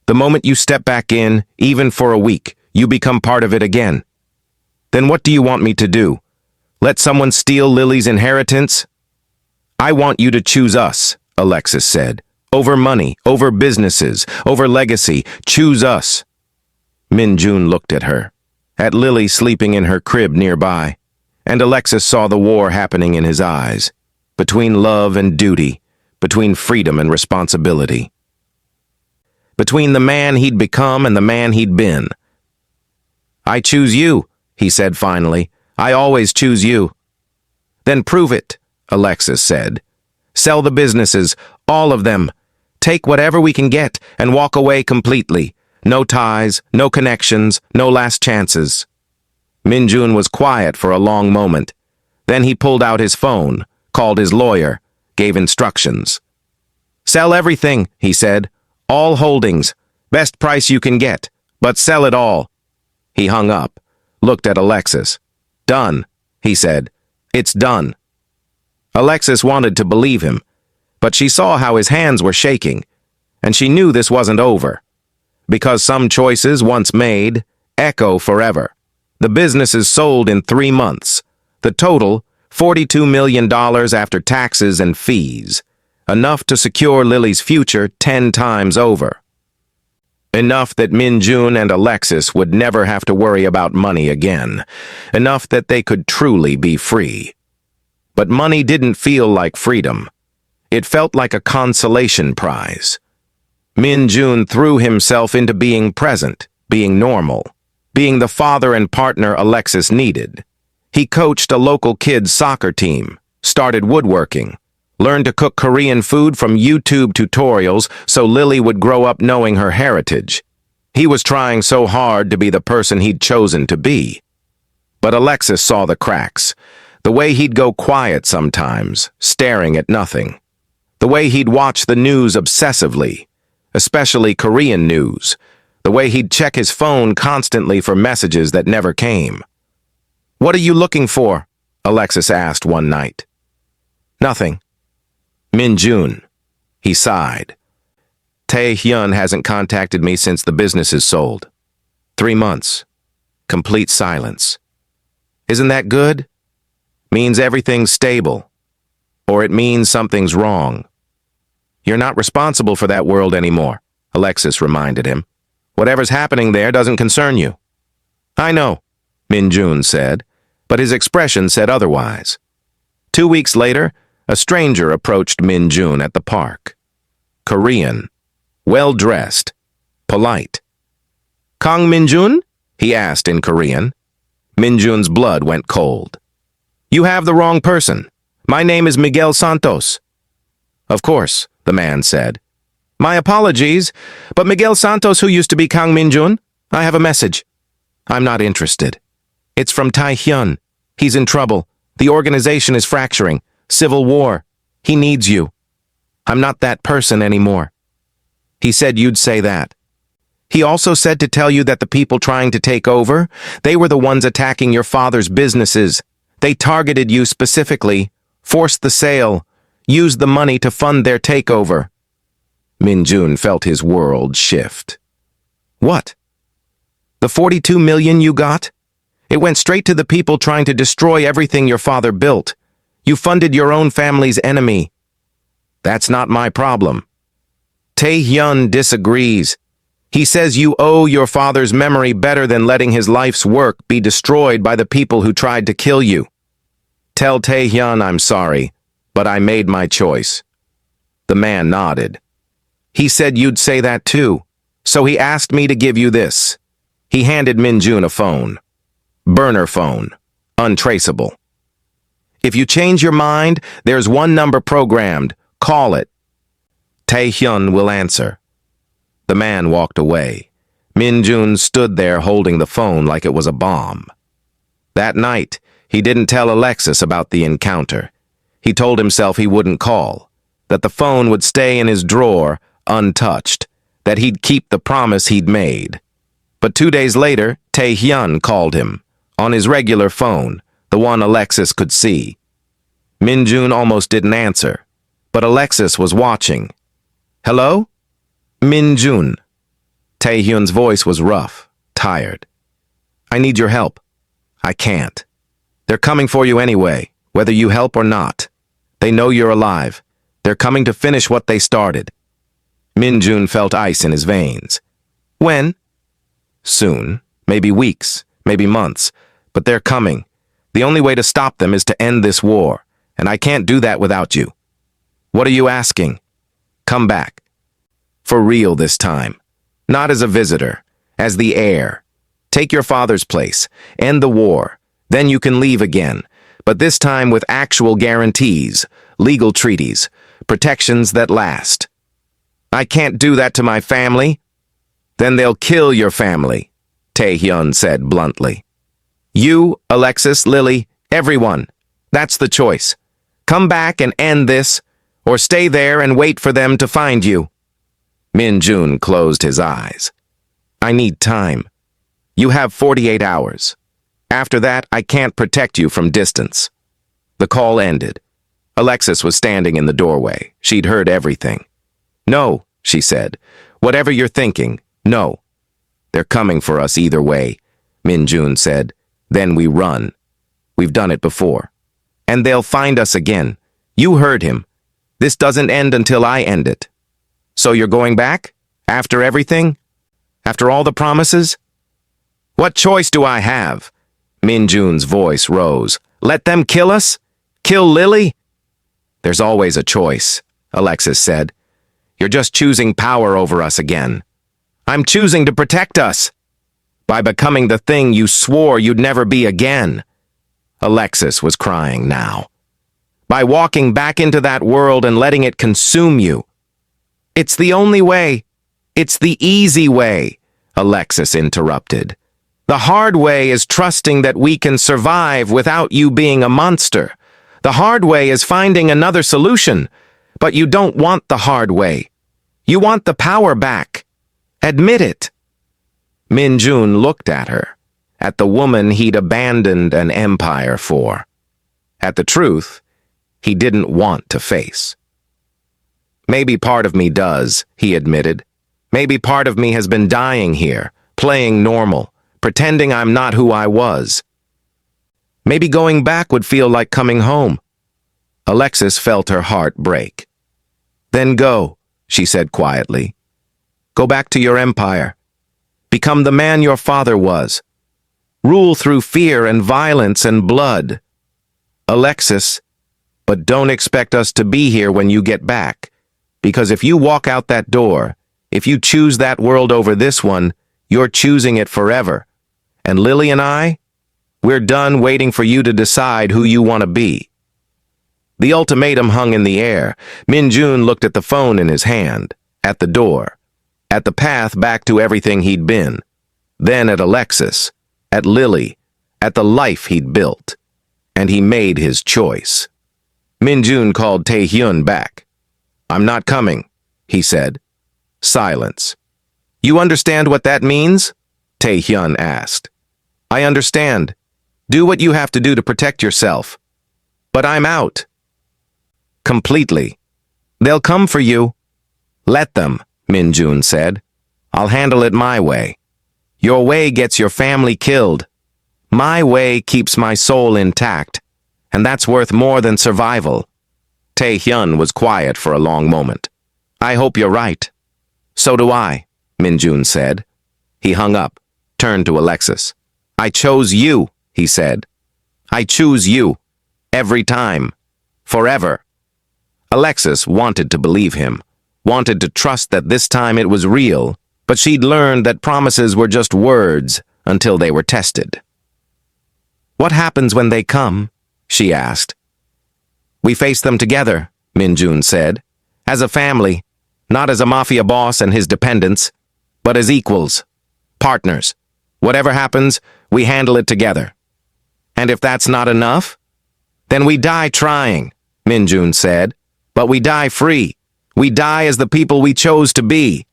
The moment you step back in, even for a week, you become part of it again. Then what do you want me to do? Let someone steal Lily's inheritance? I want you to choose us, Alexis said. Over money, over businesses, over legacy. Choose us. Min-jun looked at her, at Lily sleeping in her crib nearby, and Alexis saw the war happening in his eyes, between love and duty, between freedom and responsibility, between the man he'd become and the man he'd been. I choose you, he said finally. I always choose you. Then prove it, Alexis said. Sell the businesses, all of them. Take whatever we can get and walk away completely. No ties, no connections, no last chances. Min-jun was quiet for a long moment. Then he pulled out his phone, called his lawyer, gave instructions. Sell everything, he said. All holdings. Best price you can get. But sell it all. He hung up, looked at Alexis. Done, he said. It's done. Alexis wanted to believe him, but she saw how his hands were shaking, and she knew this wasn't over. Because some choices, once made, echo forever. The business is sold in 3 months. The total, $42 million after taxes and fees. Enough to secure Lily's future 10 times over. Enough that Min-jun and Alexis would never have to worry about money again. Enough that they could truly be free. But money didn't feel like freedom. It felt like a consolation prize. Min-jun threw himself into being present, being normal, being the father and partner Alexis needed. He coached a local kids' soccer team, started woodworking, learned to cook Korean food from YouTube tutorials so Lily would grow up knowing her heritage. He was trying so hard to be the person he'd chosen to be. But Alexis saw the cracks, the way he'd go quiet sometimes, staring at nothing, the way he'd watch the news obsessively, especially Korean news, the way he'd check his phone constantly for messages that never came. "What are you looking for?" Alexis asked one night. "Nothing." Min-jun. He sighed. Tae-hyun hasn't contacted me since the business is sold. 3 months. Complete silence. Isn't that good? Means everything's stable. Or it means something's wrong. You're not responsible for that world anymore, Alexis reminded him. Whatever's happening there doesn't concern you. I know, Min-jun said, but his expression said otherwise. 2 weeks later, a stranger approached Min-jun at the park. Korean, well-dressed, polite. "Kang Min-jun?" he asked in Korean. Min-jun's blood went cold. "You have the wrong person. My name is Miguel Santos." "Of course," the man said. "My apologies, but Miguel Santos, who used to be Kang Min-jun, I have a message." "I'm not interested. It's from Tae-hyun. He's in trouble. The organization is fracturing. Civil war. He needs you." "I'm not that person anymore." "He said you'd say that." "He also said to tell you that the people trying to take over, they were the ones attacking your father's businesses. They targeted you specifically, forced the sale, used the money to fund their takeover." Min-jun felt his world shift. "What? The 42 million you got? It went straight to the people trying to destroy everything your father built. You funded your own family's enemy." "That's not my problem." Tae-hyun disagrees. He says you owe your father's memory better than letting his life's work be destroyed by the people who tried to kill you. "Tell Tae-hyun I'm sorry, but I made my choice." The man nodded. "He said you'd say that too, so he asked me to give you this." He handed Min-jun a phone. Burner phone. Untraceable. "If you change your mind, there's one number programmed. Call it. Tae-hyun will answer." The man walked away. Min-jun stood there holding the phone like it was a bomb. That night, he didn't tell Alexis about the encounter. He told himself he wouldn't call, that the phone would stay in his drawer, untouched, that he'd keep the promise he'd made. But 2 days later, Tae-hyun called him, on his regular phone, the one Alexis could see. Min-jun almost didn't answer, but Alexis was watching. "Hello? Min-jun." Tae-hyun's voice was rough, tired. "I need your help." "I can't. They're coming for you anyway, whether you help or not. They know you're alive. They're coming to finish what they started." Min-jun felt ice in his veins. "When?" "Soon. Maybe weeks, maybe months. But they're coming. The only way to stop them is to end this war, and I can't do that without you." "What are you asking?" "Come back. For real this time. Not as a visitor, as the heir. Take your father's place, end the war, then you can leave again, but this time with actual guarantees, legal treaties, protections that last." "I can't do that to my family." "Then they'll kill your family," Tae-hyun said bluntly. "You, Alexis, Lily, everyone. That's the choice. Come back and end this, or stay there and wait for them to find you." Min-jun closed his eyes. I need time. You have 48 hours. After that, I can't protect you from distance. The call ended. Alexis was standing in the doorway. She'd heard everything. No, she said. Whatever you're thinking, no. They're coming for us either way, Min-jun said. Then we run. We've done it before. And they'll find us again. You heard him. This doesn't end until I end it. So you're going back? After everything? After all the promises? What choice do I have? Min-jun's voice rose. Let them kill us? Kill Lily? There's always a choice, Alexis said. You're just choosing power over us again. I'm choosing to protect us. By becoming the thing you swore you'd never be again. Alexis was crying now. By walking back into that world and letting it consume you. It's the only way. It's the easy way, Alexis interrupted. The hard way is trusting that we can survive without you being a monster. The hard way is finding another solution. But you don't want the hard way. You want the power back. Admit it. Min-jun looked at her, at the woman he'd abandoned an empire for. At the truth he didn't want to face. Maybe part of me does, he admitted. Maybe part of me has been dying here, playing normal, pretending I'm not who I was. Maybe going back would feel like coming home. Alexis felt her heart break. Then go, she said quietly. Go back to your empire. Become the man your father was. Rule through fear and violence and blood. Alexis, but don't expect us to be here when you get back. Because if you walk out that door, if you choose that world over this one, you're choosing it forever. And Lily and I, we're done waiting for you to decide who you want to be. The ultimatum hung in the air. Min-jun looked at the phone in his hand, at the door, at the path back to everything he'd been, then at Alexis, at Lily, at the life he'd built. And he made his choice. Min-jun called Tae-hyun back. I'm not coming, he said. Silence. You understand what that means? Tae-hyun asked. I understand. Do what you have to do to protect yourself. But I'm out. Completely. They'll come for you. Let them, Min-jun said. I'll handle it my way. Your way gets your family killed. My way keeps my soul intact, and that's worth more than survival. Tae-hyun was quiet for a long moment. I hope you're right. So do I, Min-jun said. He hung up, turned to Alexis. I chose you, he said. I choose you. Every time. Forever. Alexis wanted to believe him, wanted to trust that this time it was real, but she'd learned that promises were just words until they were tested. What happens when they come? She asked. We face them together, Min-jun said. As a family, not as a mafia boss and his dependents, but as equals, partners. Whatever happens, we handle it together. And if that's not enough, then we die trying, Min-jun said. But we die free. We die as the people we chose to be,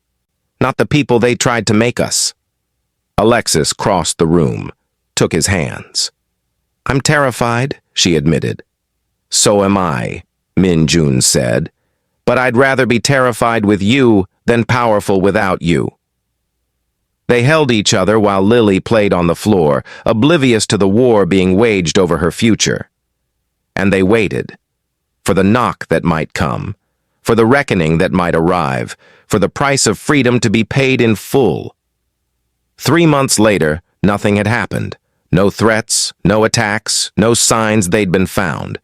not the people they tried to make us. Alexis crossed the room, took his hands. I'm terrified, she admitted. So am I, Min-jun said. But I'd rather be terrified with you than powerful without you. They held each other while Lily played on the floor, oblivious to the war being waged over her future. And they waited. For the knock that might come, for the reckoning that might arrive, for the price of freedom to be paid in full. 3 months later, nothing had happened. No threats, no attacks, no signs they'd been found.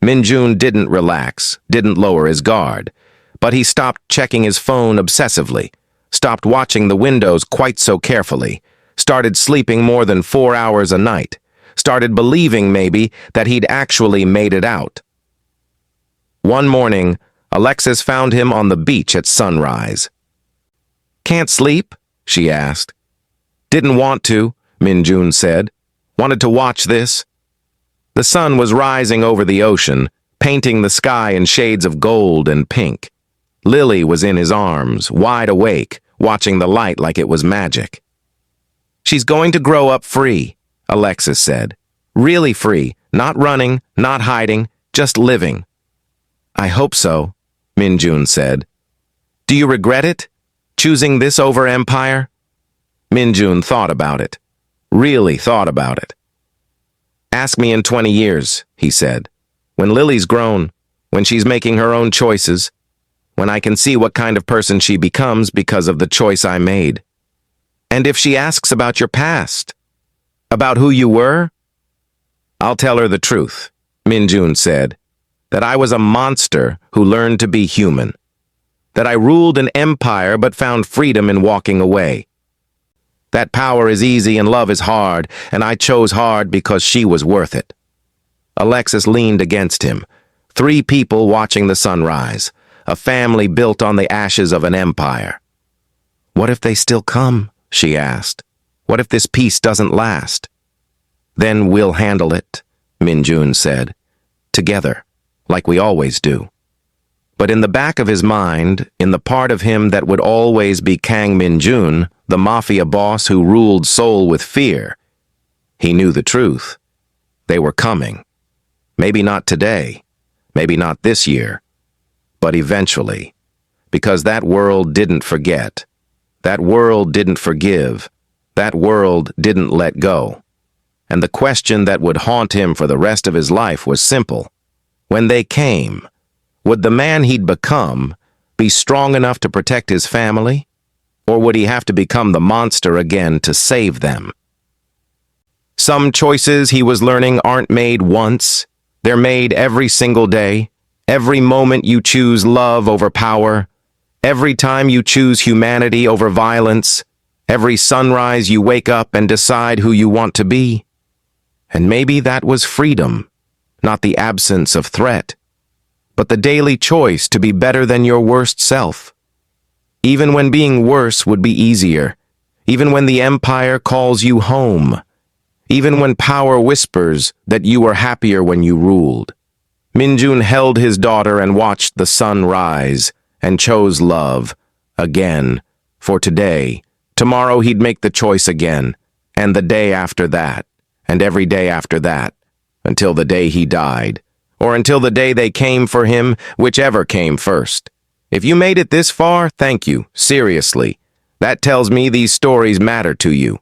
Min-jun didn't relax, didn't lower his guard, but he stopped checking his phone obsessively, stopped watching the windows quite so carefully, started sleeping more than 4 hours a night, started believing maybe that he'd actually made it out. One morning, Alexis found him on the beach at sunrise. Can't sleep? She asked. Didn't want to, Min-jun said. Wanted to watch this. The sun was rising over the ocean, painting the sky in shades of gold and pink. Lily was in his arms, wide awake, watching the light like it was magic. She's going to grow up free, Alexis said. Really free, not running, not hiding, just living. I hope so, Minjun said. Do you regret it? Choosing this over empire? Minjun thought about it. Really thought about it. Ask me in 20 years, he said. When Lily's grown, when she's making her own choices, when I can see what kind of person she becomes because of the choice I made. And if she asks about your past, about who you were, I'll tell her the truth, Minjun said, that I was a monster who learned to be human, that I ruled an empire but found freedom in walking away. That power is easy and love is hard, and I chose hard because she was worth it. Alexis leaned against him. 3 people watching the sunrise, a family built on the ashes of an empire. What if they still come? She asked. What if this peace doesn't last? Then we'll handle it, Minjun said. Together, like we always do. But in the back of his mind, in the part of him that would always be Kang Minjun, the Mafia boss who ruled Seoul with fear, he knew the truth. They were coming. Maybe not today, maybe not this year, but eventually. Because that world didn't forget. That world didn't forgive. That world didn't let go. And the question that would haunt him for the rest of his life was simple. When they came, would the man he'd become be strong enough to protect his family? Or would he have to become the monster again to save them? Some choices, he was learning, aren't made once. They're made every single day. Every moment you choose love over power. Every time you choose humanity over violence. Every sunrise you wake up and decide who you want to be. And maybe that was freedom, not the absence of threat, but the daily choice to be better than your worst self. Even when being worse would be easier, even when the empire calls you home, even when power whispers that you were happier when you ruled. Minjun held his daughter and watched the sun rise, and chose love, again, for today. Tomorrow he'd make the choice again, and the day after that, and every day after that, until the day he died, or until the day they came for him, whichever came first. If you made it this far, thank you, seriously. That tells me these stories matter to you.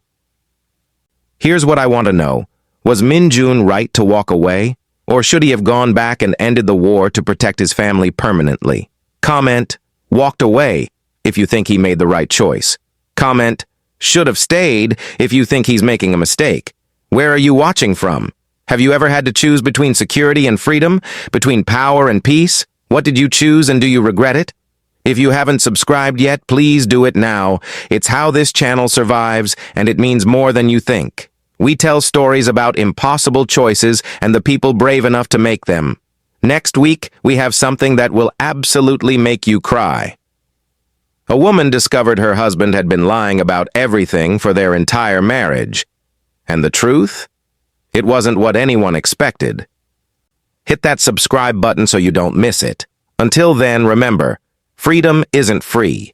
Here's what I want to know. Was Minjun right to walk away? Or should he have gone back and ended the war to protect his family permanently? Comment, walked away, if you think he made the right choice. Comment, should have stayed, if you think he's making a mistake. Where are you watching from? Have you ever had to choose between security and freedom? Between power and peace? What did you choose and do you regret it? If you haven't subscribed yet, please do it now. It's how this channel survives, and it means more than you think. We tell stories about impossible choices and the people brave enough to make them. Next week, we have something that will absolutely make you cry. A woman discovered her husband had been lying about everything for their entire marriage. And the truth? It wasn't what anyone expected. Hit that subscribe button so you don't miss it. Until then, remember, freedom isn't free.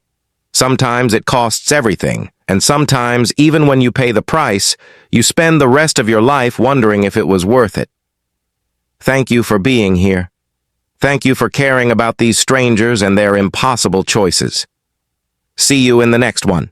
Sometimes it costs everything, and sometimes, even when you pay the price, you spend the rest of your life wondering if it was worth it. Thank you for being here. Thank you for caring about these strangers and their impossible choices. See you in the next one.